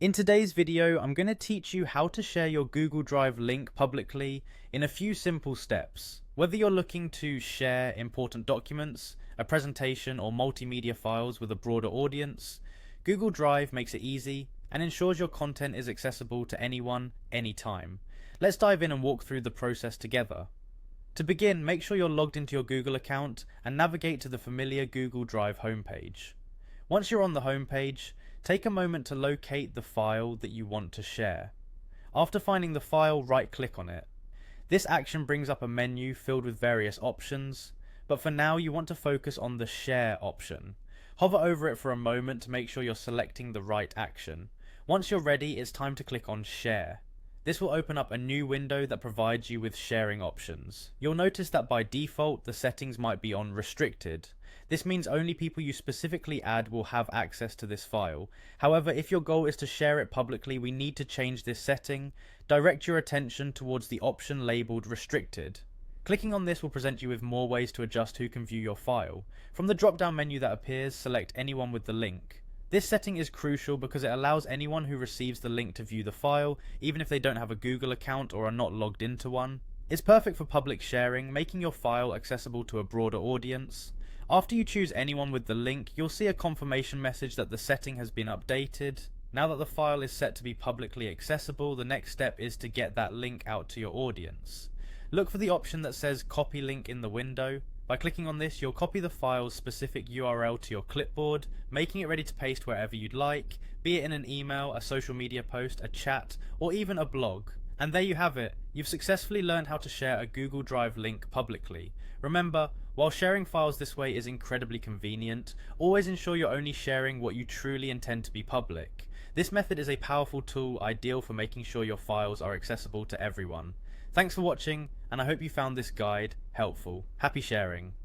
In today's video, I'm going to teach you how to share your Google Drive link publicly in a few simple steps. Whether you're looking to share important documents, a presentation, or multimedia files with a broader audience, Google Drive makes it easy and ensures your content is accessible to anyone, anytime. Let's dive in and walk through the process together. To begin, make sure you're logged into your Google account and navigate to the familiar Google Drive homepage. Once you're on the homepage, take a moment to locate the file that you want to share. After finding the file, right-click on it. This action brings up a menu filled with various options, but for now you want to focus on the Share option. Hover over it for a moment to make sure you're selecting the right action. Once you're ready, it's time to click on Share. This will open up a new window that provides you with sharing options. You'll notice that by default, the settings might be on Restricted. This means only people you specifically add will have access to this file. However, if your goal is to share it publicly, we need to change this setting. Direct your attention towards the option labeled Restricted. Clicking on this will present you with more ways to adjust who can view your file. From the drop-down menu that appears, select anyone with the link. This setting is crucial because it allows anyone who receives the link to view the file, even if they don't have a Google account or are not logged into one. It's perfect for public sharing, making your file accessible to a broader audience. After you choose anyone with the link, you'll see a confirmation message that the setting has been updated. Now that the file is set to be publicly accessible, the next step is to get that link out to your audience. Look for the option that says Copy Link in the window. By clicking on this, you'll copy the file's specific URL to your clipboard, making it ready to paste wherever you'd like, be it in an email, a social media post, a chat, or even a blog. And there you have it. You've successfully learned how to share a Google Drive link publicly. Remember, while sharing files this way is incredibly convenient, always ensure you're only sharing what you truly intend to be public. This method is a powerful tool ideal for making sure your files are accessible to everyone. Thanks for watching, and I hope you found this guide helpful. Happy sharing.